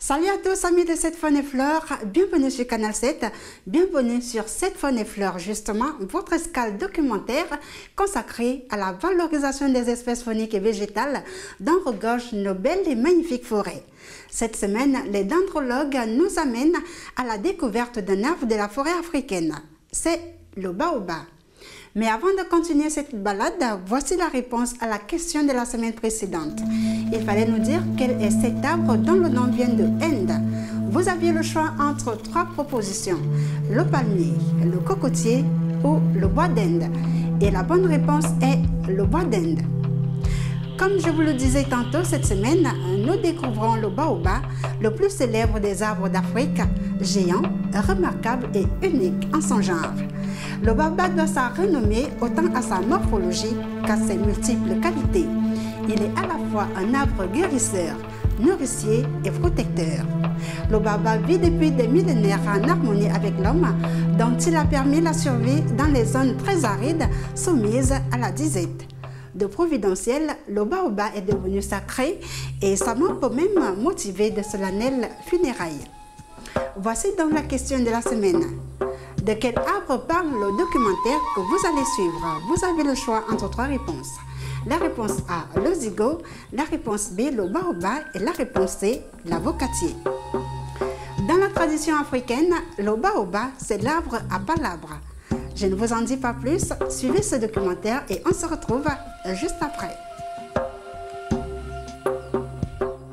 Salut à tous amis de 7 Faune et Fleurs, bienvenue sur Canal 7, bienvenue sur 7 Faune et Fleurs, justement votre escale documentaire consacrée à la valorisation des espèces fauniques et végétales dont regorgent nos belles et magnifiques forêts. Cette semaine, les dendrologues nous amènent à la découverte d'un arbre de la forêt africaine, c'est le baobab. Mais avant de continuer cette balade, voici la réponse à la question de la semaine précédente. Il fallait nous dire quel est cet arbre dont le nom vient de Inde. Vous aviez le choix entre 3 propositions, le palmier, le cocotier ou le bois d'Inde. Et la bonne réponse est le bois d'Inde. Comme je vous le disais tantôt, cette semaine, nous découvrons le baobab, le plus célèbre des arbres d'Afrique, géant, remarquable et unique en son genre. Le baobab doit sa renommée autant à sa morphologie qu'à ses multiples qualités. Il est à la fois un arbre guérisseur, nourricier et protecteur. Le baobab vit depuis des millénaires en harmonie avec l'homme, dont il a permis la survie dans les zones très arides soumises à la disette. De providentiel, le baobab est devenu sacré et sa mort peut même motiver de solennelles funérailles. Voici donc la question de la semaine. De quel arbre parle le documentaire que vous allez suivre? Vous avez le choix entre 3 réponses. La réponse A, le zigo, la réponse B, le baobab et la réponse C, l'avocatier. Dans la tradition africaine, le baobab, c'est l'arbre à palabres. Je ne vous en dis pas plus, suivez ce documentaire et on se retrouve juste après.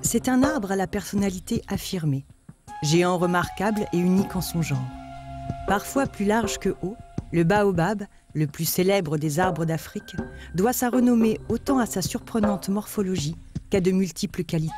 C'est un arbre à la personnalité affirmée, géant remarquable et unique en son genre. Parfois plus large que haut, le baobab, le plus célèbre des arbres d'Afrique, doit sa renommée autant à sa surprenante morphologie qu'à de multiples qualités.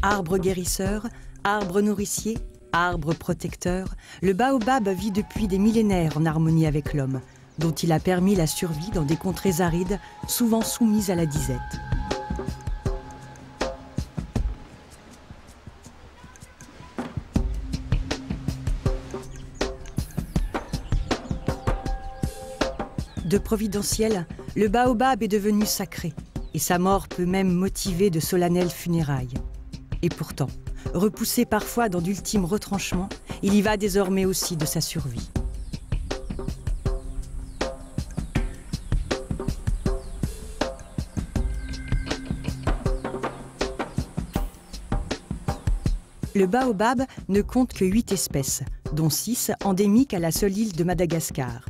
Arbre guérisseur, arbre nourricier, arbre protecteur, le baobab vit depuis des millénaires en harmonie avec l'homme, dont il a permis la survie dans des contrées arides, souvent soumises à la disette. De providentiel, le baobab est devenu sacré, et sa mort peut même motiver de solennelles funérailles. Et pourtant, repoussé parfois dans d'ultimes retranchements, il y va désormais aussi de sa survie. Le baobab ne compte que 8 espèces, dont 6 endémiques à la seule île de Madagascar.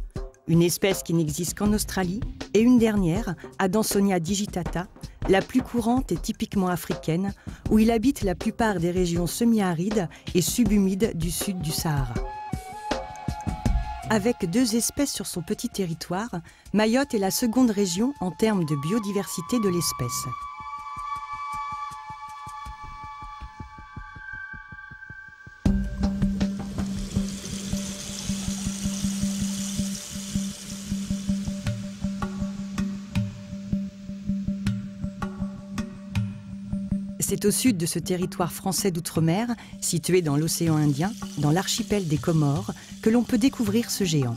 Une espèce qui n'existe qu'en Australie et une dernière, Adansonia digitata, la plus courante et typiquement africaine, où il habite la plupart des régions semi-arides et subhumides du sud du Sahara. Avec 2 espèces sur son petit territoire, Mayotte est la seconde région en termes de biodiversité de l'espèce. C'est au sud de ce territoire français d'outre-mer, situé dans l'océan Indien, dans l'archipel des Comores, que l'on peut découvrir ce géant.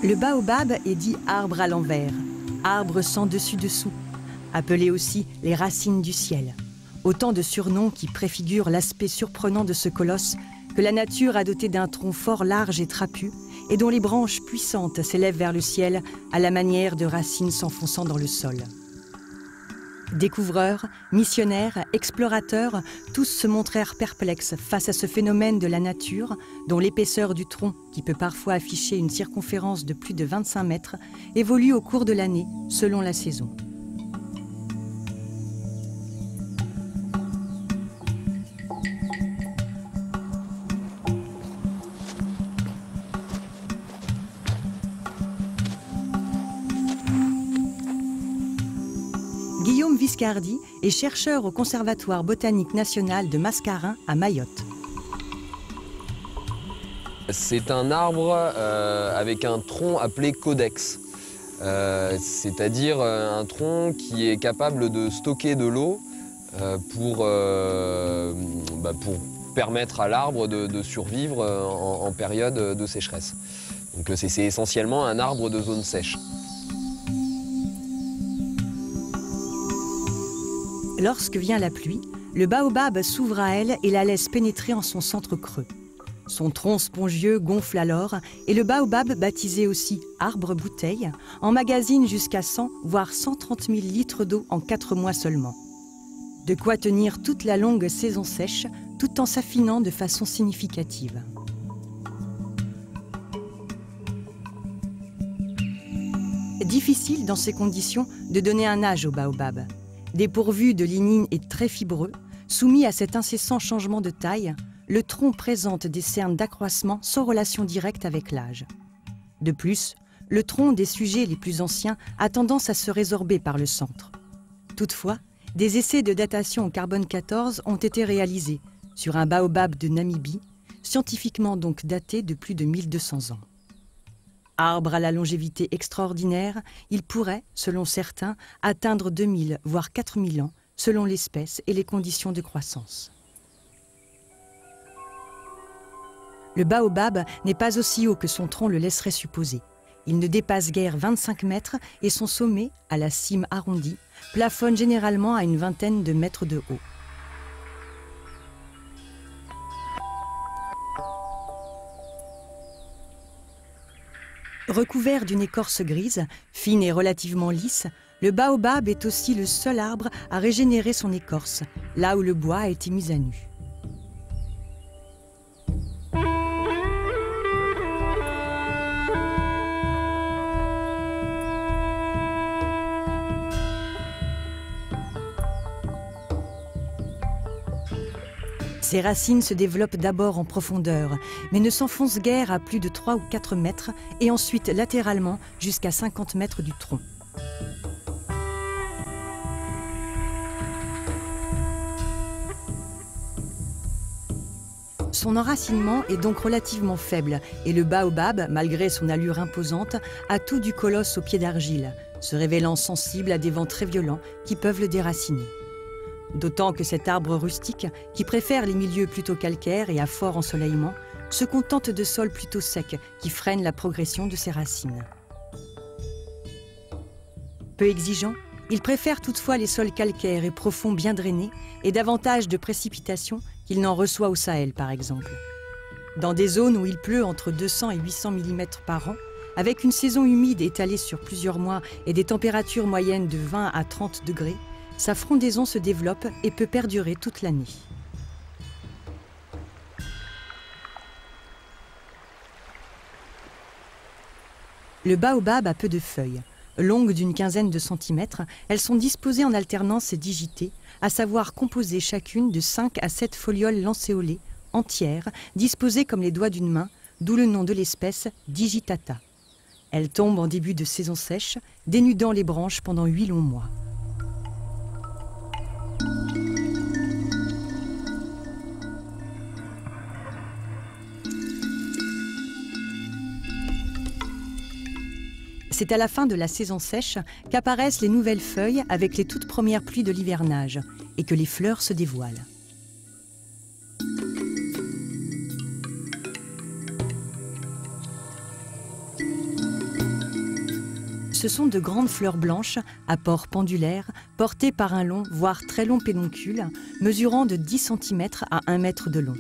Le baobab est dit arbre à l'envers. Arbre sans dessus-dessous, appelé aussi les racines du ciel. Autant de surnoms qui préfigurent l'aspect surprenant de ce colosse que la nature a doté d'un tronc fort large et trapu et dont les branches puissantes s'élèvent vers le ciel à la manière de racines s'enfonçant dans le sol. Découvreurs, missionnaires, explorateurs, tous se montrèrent perplexes face à ce phénomène de la nature dont l'épaisseur du tronc, qui peut parfois afficher une circonférence de plus de 25 mètres, évolue au cours de l'année selon la saison. Guillaume Viscardi est chercheur au Conservatoire botanique national de Mascarin à Mayotte. C'est un arbre avec un tronc appelé caudex, c'est-à-dire un tronc qui est capable de stocker de l'eau pour permettre à l'arbre de survivre en période de sécheresse. Donc c'est essentiellement un arbre de zone sèche. Lorsque vient la pluie, le baobab s'ouvre à elle et la laisse pénétrer en son centre creux. Son tronc spongieux gonfle alors et le baobab, baptisé aussi arbre bouteille, emmagasine jusqu'à 100 voire 130 000 litres d'eau en 4 mois seulement. De quoi tenir toute la longue saison sèche tout en s'affinant de façon significative. Difficile dans ces conditions de donner un âge au baobab. Dépourvu de lignine et très fibreux, soumis à cet incessant changement de taille, le tronc présente des cernes d'accroissement sans relation directe avec l'âge. De plus, le tronc des sujets les plus anciens a tendance à se résorber par le centre. Toutefois, des essais de datation au carbone 14 ont été réalisés sur un baobab de Namibie, scientifiquement donc daté de plus de 1200 ans. Arbre à la longévité extraordinaire, il pourrait, selon certains, atteindre 2000 voire 4000 ans, selon l'espèce et les conditions de croissance. Le baobab n'est pas aussi haut que son tronc le laisserait supposer. Il ne dépasse guère 25 mètres et son sommet, à la cime arrondie, plafonne généralement à une vingtaine de mètres de haut. Recouvert d'une écorce grise, fine et relativement lisse, le baobab est aussi le seul arbre à régénérer son écorce, là où le bois a été mis à nu. Ses racines se développent d'abord en profondeur, mais ne s'enfoncent guère à plus de 3 ou 4 mètres et ensuite latéralement jusqu'à 50 mètres du tronc. Son enracinement est donc relativement faible et le baobab, malgré son allure imposante, a tout du colosse au pied d'argile, se révélant sensible à des vents très violents qui peuvent le déraciner. D'autant que cet arbre rustique, qui préfère les milieux plutôt calcaires et à fort ensoleillement, se contente de sols plutôt secs qui freinent la progression de ses racines. Peu exigeant, il préfère toutefois les sols calcaires et profonds bien drainés et davantage de précipitations qu'il n'en reçoit au Sahel par exemple. Dans des zones où il pleut entre 200 et 800 mm par an, avec une saison humide étalée sur plusieurs mois et des températures moyennes de 20 à 30 degrés, sa frondaison se développe et peut perdurer toute l'année. Le baobab a peu de feuilles. Longues d'une quinzaine de centimètres, elles sont disposées en alternance et digitées, à savoir composées chacune de 5 à 7 folioles lancéolées, entières, disposées comme les doigts d'une main, d'où le nom de l'espèce digitata. Elles tombent en début de saison sèche, dénudant les branches pendant 8 longs mois. C'est à la fin de la saison sèche qu'apparaissent les nouvelles feuilles avec les toutes premières pluies de l'hivernage et que les fleurs se dévoilent. Ce sont de grandes fleurs blanches, à port pendulaire, portées par un long, voire très long pédoncule, mesurant de 10 cm à 1 mètre de long.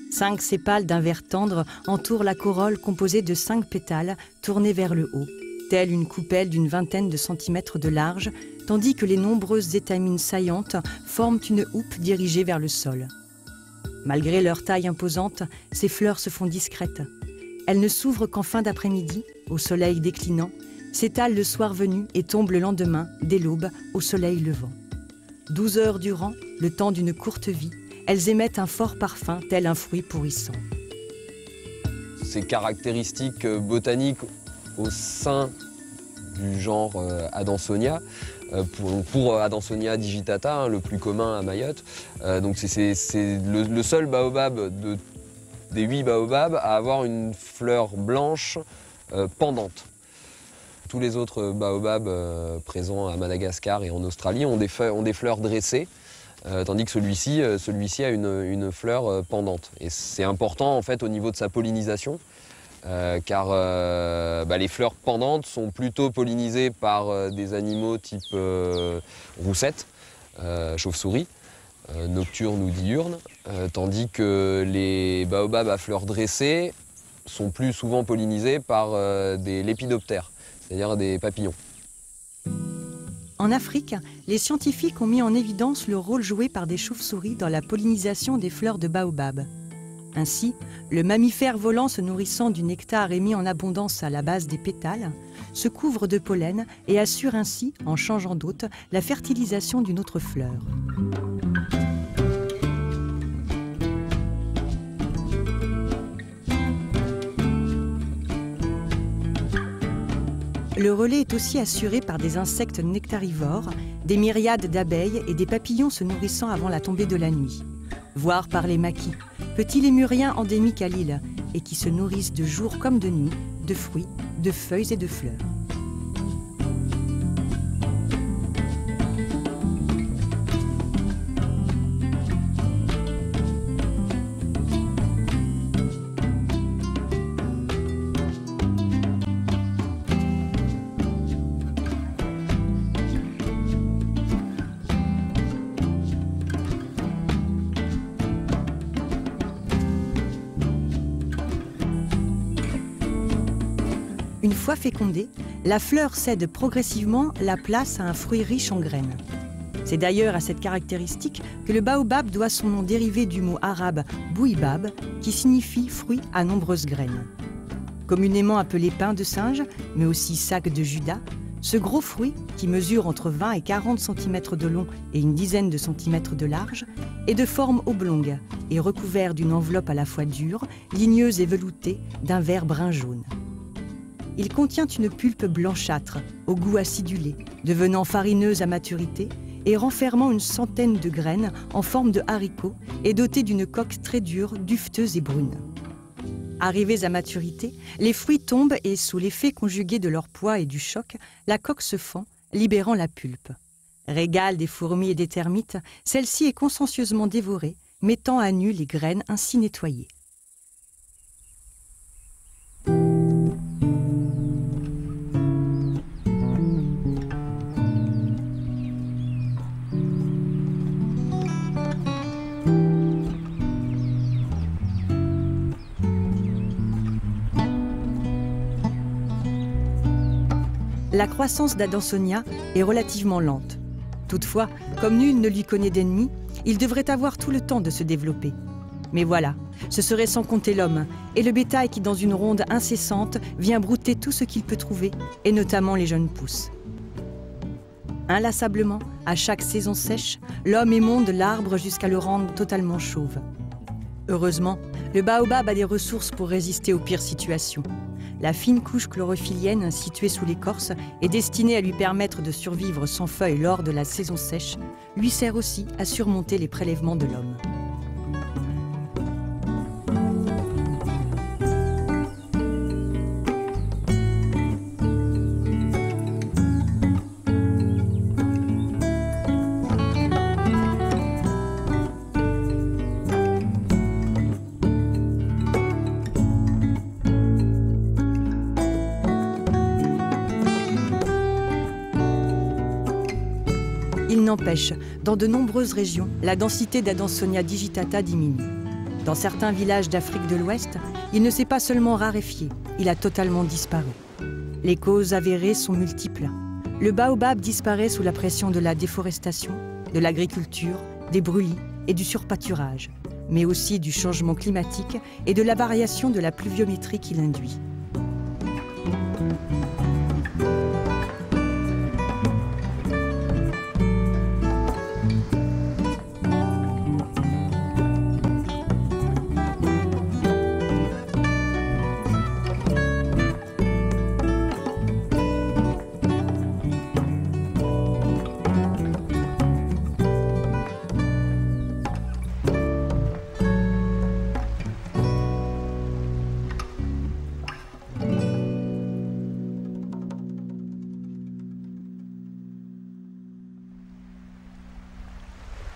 5 sépales d'un vert tendre entourent la corolle composée de 5 pétales tournés vers le haut, telle une coupelle d'une vingtaine de centimètres de large, tandis que les nombreuses étamines saillantes forment une houppe dirigée vers le sol. Malgré leur taille imposante, ces fleurs se font discrètes. Elles ne s'ouvrent qu'en fin d'après-midi, au soleil déclinant, s'étalent le soir venu et tombent le lendemain, dès l'aube, au soleil levant. 12 heures durant, le temps d'une courte vie, elles émettent un fort parfum tel un fruit pourrissant. Ces caractéristiques botaniques au sein du genre Adansonia, pour Adansonia digitata, le plus commun à Mayotte. Donc c'est le seul baobab de des 8 baobabs à avoir une fleur blanche pendante. Tous les autres baobabs présents à Madagascar et en Australie ont des fleurs dressées, tandis que celui-ci a une fleur pendante. Et c'est important en fait au niveau de sa pollinisation, car les fleurs pendantes sont plutôt pollinisées par des animaux type roussette, chauve-souris, nocturne ou diurne, tandis que les baobabs à fleurs dressées sont plus souvent pollinisés par des lépidoptères, c'est-à-dire des papillons. En Afrique, les scientifiques ont mis en évidence le rôle joué par des chauves-souris dans la pollinisation des fleurs de baobab. Ainsi, le mammifère volant se nourrissant du nectar émis en abondance à la base des pétales se couvre de pollen et assure ainsi, en changeant d'hôte, la fertilisation d'une autre fleur. Le relais est aussi assuré par des insectes nectarivores, des myriades d'abeilles et des papillons se nourrissant avant la tombée de la nuit. Voire par les maquis, petits lémuriens endémiques à l'île et qui se nourrissent de jour comme de nuit, de fruits, de feuilles et de fleurs. Une fois fécondée, la fleur cède progressivement la place à un fruit riche en graines. C'est d'ailleurs à cette caractéristique que le baobab doit son nom dérivé du mot arabe bouibab, qui signifie fruit à nombreuses graines. Communément appelé pain de singe, mais aussi sac de Judas, ce gros fruit, qui mesure entre 20 et 40 cm de long et une dizaine de centimètres de large, est de forme oblongue et recouvert d'une enveloppe à la fois dure, ligneuse et veloutée, d'un vert brun-jaune. Il contient une pulpe blanchâtre, au goût acidulé, devenant farineuse à maturité et renfermant une centaine de graines en forme de haricots et dotée d'une coque très dure, duveteuse et brune. Arrivés à maturité, les fruits tombent et, sous l'effet conjugué de leur poids et du choc, la coque se fend, libérant la pulpe. Régal des fourmis et des termites, celle-ci est consciencieusement dévorée, mettant à nu les graines ainsi nettoyées. La croissance d'Adansonia est relativement lente. Toutefois, comme nul ne lui connaît d'ennemi, il devrait avoir tout le temps de se développer. Mais voilà, ce serait sans compter l'homme, et le bétail qui, dans une ronde incessante, vient brouter tout ce qu'il peut trouver, et notamment les jeunes pousses. Inlassablement, à chaque saison sèche, l'homme émonde l'arbre jusqu'à le rendre totalement chauve. Heureusement, le baobab a des ressources pour résister aux pires situations. La fine couche chlorophyllienne située sous l'écorce est destinée à lui permettre de survivre sans feuilles lors de la saison sèche, lui sert aussi à surmonter les prélèvements de l'homme. Il n'empêche, dans de nombreuses régions, la densité d'Adansonia digitata diminue. Dans certains villages d'Afrique de l'Ouest, il ne s'est pas seulement raréfié, il a totalement disparu. Les causes avérées sont multiples. Le baobab disparaît sous la pression de la déforestation, de l'agriculture, des brûlis et du surpâturage, mais aussi du changement climatique et de la variation de la pluviométrie qu'il induit.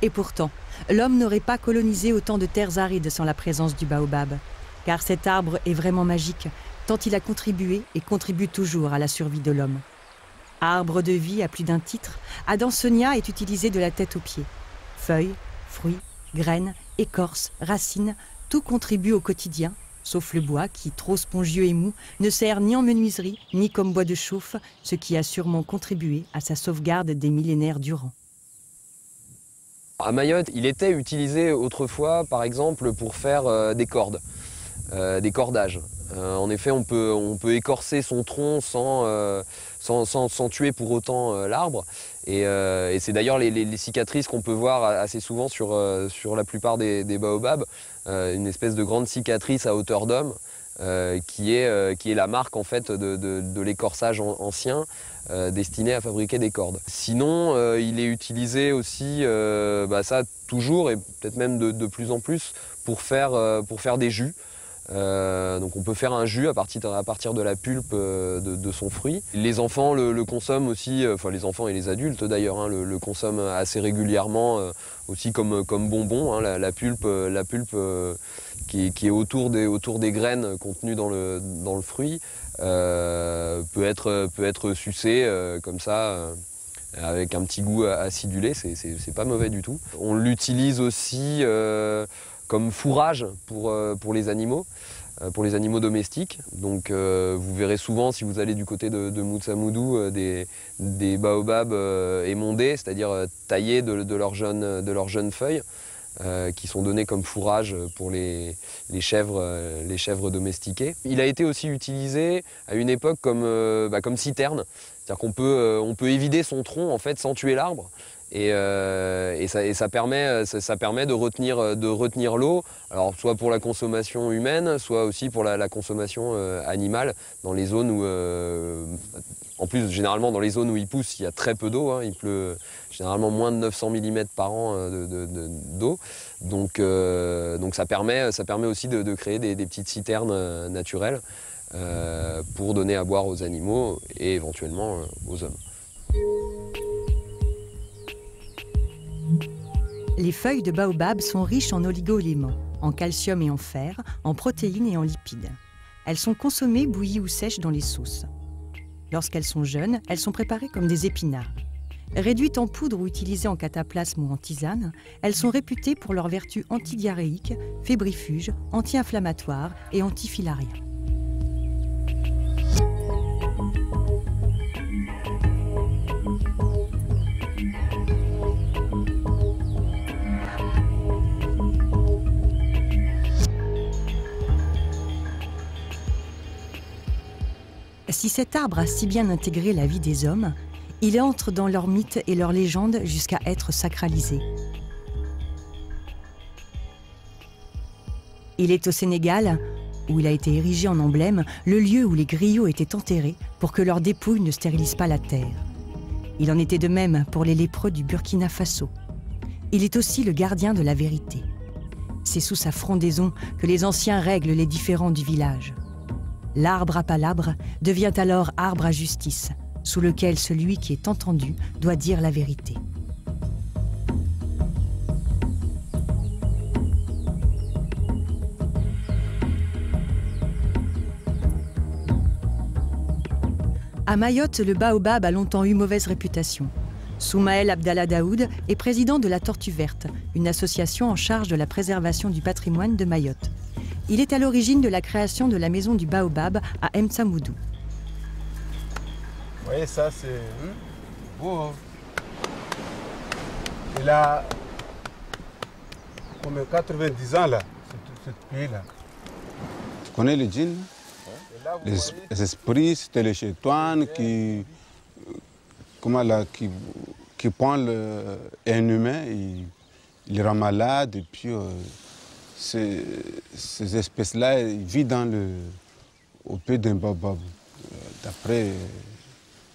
Et pourtant, l'homme n'aurait pas colonisé autant de terres arides sans la présence du baobab. Car cet arbre est vraiment magique, tant il a contribué et contribue toujours à la survie de l'homme. Arbre de vie à plus d'un titre, Adansonnia est utilisé de la tête aux pieds. Feuilles, fruits, graines, écorces, racines, tout contribue au quotidien, sauf le bois qui, trop spongieux et mou, ne sert ni en menuiserie ni comme bois de chauffe, ce qui a sûrement contribué à sa sauvegarde des millénaires durant. À Mayotte, il était utilisé autrefois, par exemple, pour faire des cordes, des cordages. En effet, on peut écorcer son tronc sans tuer pour autant l'arbre. Et c'est d'ailleurs les cicatrices qu'on peut voir assez souvent sur la plupart des baobabs. Une espèce de grande cicatrice à hauteur d'homme qui est la marque en fait de l'écorçage ancien destiné à fabriquer des cordes. Sinon, il est utilisé aussi, ça toujours et peut-être même de plus en plus, pour faire des jus. Donc on peut faire un jus à partir de la pulpe de son fruit. Les enfants le consomment aussi, enfin les enfants et les adultes d'ailleurs, hein, le consomment assez régulièrement aussi comme bonbon. Hein, la pulpe qui est autour des graines contenues dans le fruit peut être sucée comme ça. Avec un petit goût acidulé, c'est pas mauvais du tout. On l'utilise aussi comme fourrage pour les animaux domestiques. Donc vous verrez souvent, si vous allez du côté de Moutsamoudou, des baobabs émondés, c'est-à-dire taillés de leurs jeunes feuilles, qui sont donnés comme fourrage pour les chèvres domestiquées. Il a été aussi utilisé à une époque comme citerne, c'est-à-dire qu'on peut évider son tronc en fait sans tuer l'arbre. Et ça permet de retenir l'eau, alors soit pour la consommation humaine, soit aussi pour la consommation animale, dans les zones où, en plus généralement dans les zones où il pousse, il y a très peu d'eau, hein, il pleut généralement moins de 900 mm par an d'eau, donc ça permet aussi de créer des petites citernes naturelles pour donner à boire aux animaux et éventuellement aux hommes. Les feuilles de baobab sont riches en oligo-éléments, en calcium et en fer, en protéines et en lipides. Elles sont consommées bouillies ou sèches dans les sauces. Lorsqu'elles sont jeunes, elles sont préparées comme des épinards. Réduites en poudre ou utilisées en cataplasme ou en tisane, elles sont réputées pour leurs vertus antidiarrhéiques, fébrifuges, anti-inflammatoires et antifilariens. Si cet arbre a si bien intégré la vie des hommes, il entre dans leurs mythes et leurs légendes jusqu'à être sacralisé. Il est au Sénégal, où il a été érigé en emblème, le lieu où les griots étaient enterrés pour que leurs dépouilles ne stérilisent pas la terre. Il en était de même pour les lépreux du Burkina Faso. Il est aussi le gardien de la vérité. C'est sous sa frondaison que les anciens règlent les différends du village. L'arbre à palabre devient alors arbre à justice, sous lequel celui qui est entendu doit dire la vérité. À Mayotte, le baobab a longtemps eu mauvaise réputation. Soumaël Abdallah Daoud est président de la Tortue Verte, une association en charge de la préservation du patrimoine de Mayotte. Il est à l'origine de la création de la maison du baobab à M'Tsamoudou. Vous voyez, ça c'est... Oh. Il a comme 90 ans là, cette pays-là. Tu connais les djinns? Les esprits, c'était les chétouanes qui prend un humain, il le rend malade, et puis ces espèces-là vivent au pays d'un baobab, d'après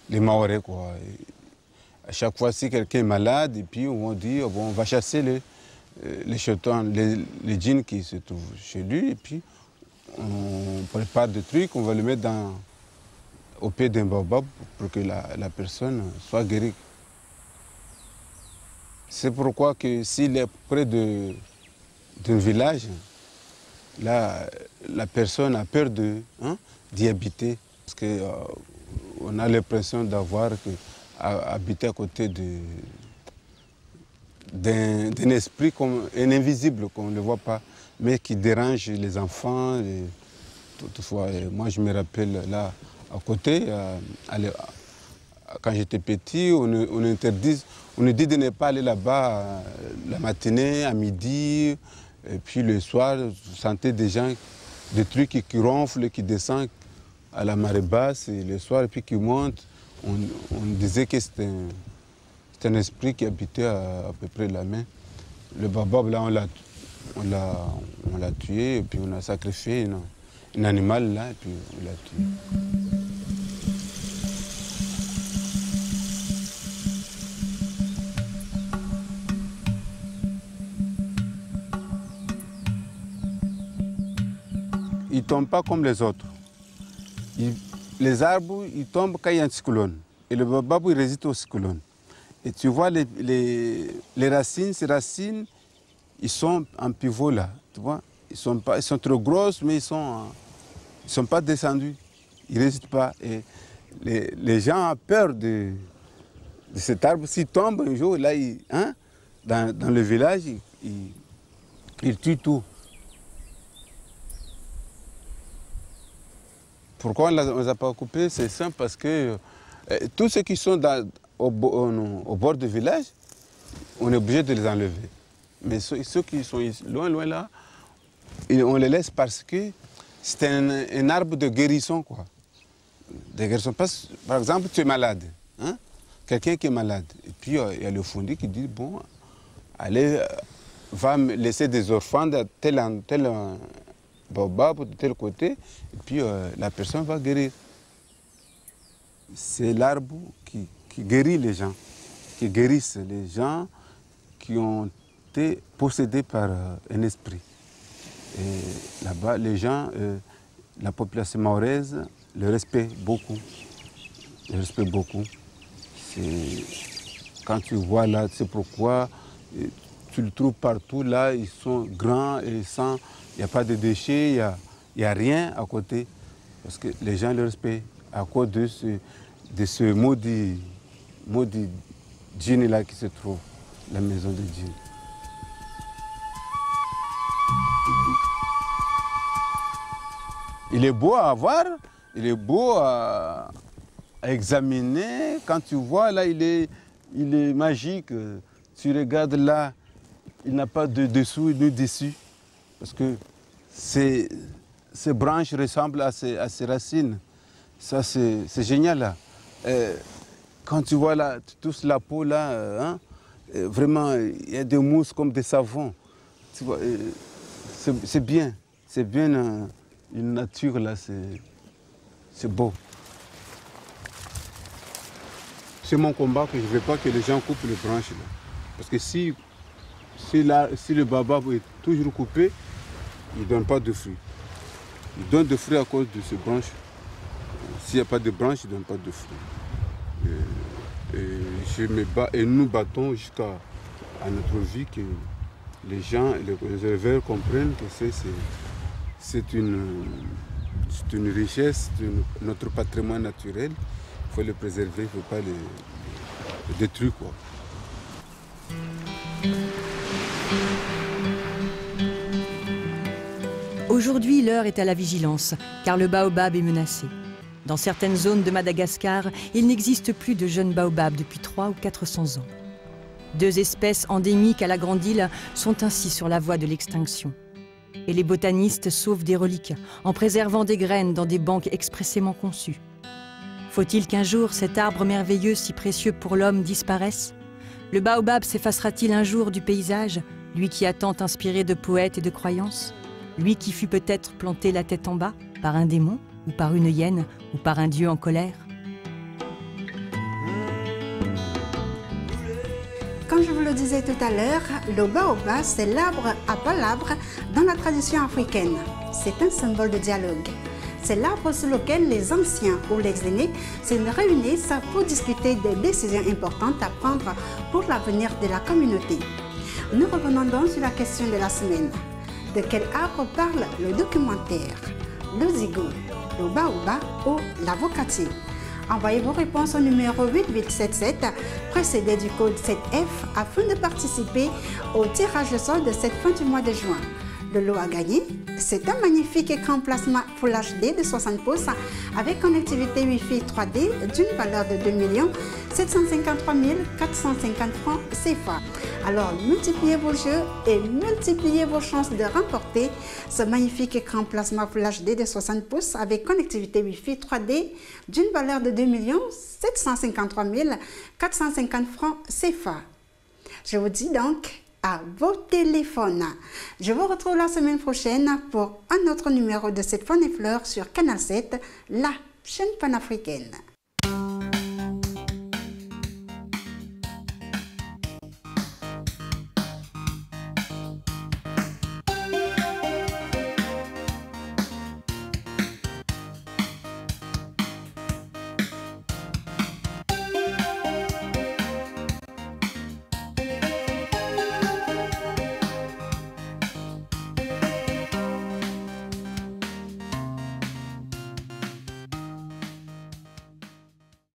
les Maoris, quoi. Et à chaque fois, si quelqu'un est malade, et puis on dit, bon, on va chasser les chétouanes, les djinns qui se trouvent chez lui, et puis on prépare des trucs, on va le mettre au pied d'un baobab pour que la personne soit guérie. C'est pourquoi que s'il est près d'un village, là, la personne a peur d'y habiter. Parce qu'on a l'impression d'avoir habité à côté d'un esprit, un invisible qu'on ne voit pas, mais qui dérange les enfants. Toutefois, moi je me rappelle là, à côté, quand j'étais petit, on nous dit de ne pas aller là-bas la matinée, à midi, et puis le soir, vous sentez des gens, des trucs qui ronflent, qui descendent à la marée basse, et le soir, et puis qui montent. On disait que c'était un esprit qui habitait à peu près la main. Le baobab, là, on l'a tué, et puis on a sacrifié un animal, là, et puis on l'a tué. Ils ne tombent pas comme les autres. Les arbres, ils tombent quand il y a un cyclone. Et le baobab, il résiste au cyclone. Et tu vois les racines, ces racines, ils sont en pivot là, tu vois. Ils sont trop grosses, mais ils ne sont pas descendus. Ils ne résistent pas. Et les gens ont peur de cet arbre. S'il tombe un jour, là, dans le village, ils tuent tout. Pourquoi on ne les a pas coupés? C'est simple, parce que tous ceux qui sont au bord du village, on est obligé de les enlever. Mais ceux qui sont loin là, on les laisse parce que c'est un arbre de guérison, quoi. De guérison. Par exemple, tu es malade, hein? Quelqu'un qui est malade. Et puis, il y a le fondi qui dit, bon, allez, va me laisser des orphelins de tel baobab de tel côté, et puis la personne va guérir. C'est l'arbre qui guérit les gens, qui guérissent les gens qui ont été possédés par un esprit. Et là-bas, les gens, la population mahoraise, le respecte beaucoup. Le respecte beaucoup. Quand tu vois là, c'est pourquoi tu le trouves partout, là, ils sont grands et sans. Il n'y a pas de déchets, il n'y a rien à côté. Parce que les gens le respectent à cause de ce maudit djinn là qui se trouve, la maison de djinn. Il est beau à voir, il est beau à examiner. Quand tu vois là, il est magique. Tu regardes là, il n'a pas de dessous ni dessus. Parce que ces branches ressemblent à ces racines. Ça, c'est génial, là. Quand tu vois là, tu touches la peau, là, vraiment, il y a des mousses comme des savons. Tu vois, c'est bien. C'est bien une nature, là, c'est beau. C'est mon combat que je ne veux pas que les gens coupent les branches, là. Parce que si le baobab est toujours coupé, il ne donne pas de fruits. Il donne des fruits à cause de ces branches. S'il n'y a pas de branches, il ne donne pas de fruits. Je me bats, et nous battons jusqu'à notre vie que les gens, les éleveurs comprennent que c'est une richesse, notre patrimoine naturel. Il faut le préserver, il ne faut pas le détruire, quoi. Aujourd'hui, l'heure est à la vigilance, car le baobab est menacé. Dans certaines zones de Madagascar, il n'existe plus de jeunes baobabs depuis 300 ou 400 ans. 2 espèces endémiques à la Grande Île sont ainsi sur la voie de l'extinction. Et les botanistes sauvent des reliques en préservant des graines dans des banques expressément conçues. Faut-il qu'un jour cet arbre merveilleux si précieux pour l'homme disparaisse? Le baobab s'effacera-t-il un jour du paysage, lui qui a tant inspiré de poètes et de croyances? Lui qui fut peut-être planté la tête en bas par un démon, ou par une hyène, ou par un dieu en colère? Comme je vous le disais tout à l'heure, le baobab, c'est l'arbre à palabres dans la tradition africaine. C'est un symbole de dialogue. C'est l'arbre sur lequel les anciens ou les aînés se réunissent pour discuter des décisions importantes à prendre pour l'avenir de la communauté. Nous revenons donc sur la question de la semaine. De quel arbre parle le documentaire? Le zigo, le baobab ou l'avocatier? Envoyez vos réponses au numéro 8877, précédé du code 7F, afin de participer au tirage au sort de cette fin du mois de juin. Le lot à gagner, c'est un magnifique écran plasma Full HD de 60 pouces avec connectivité Wi-Fi 3D d'une valeur de 2 753 450 francs CFA. Alors multipliez vos jeux et multipliez vos chances de remporter ce magnifique écran plasma Full HD de 60 pouces avec connectivité Wi-Fi 3D d'une valeur de 2 753 450 francs CFA. Je vous dis donc à vos téléphones. Je vous retrouve la semaine prochaine pour un autre numéro de cette Faune et Fleurs sur Canal 7, la chaîne panafricaine.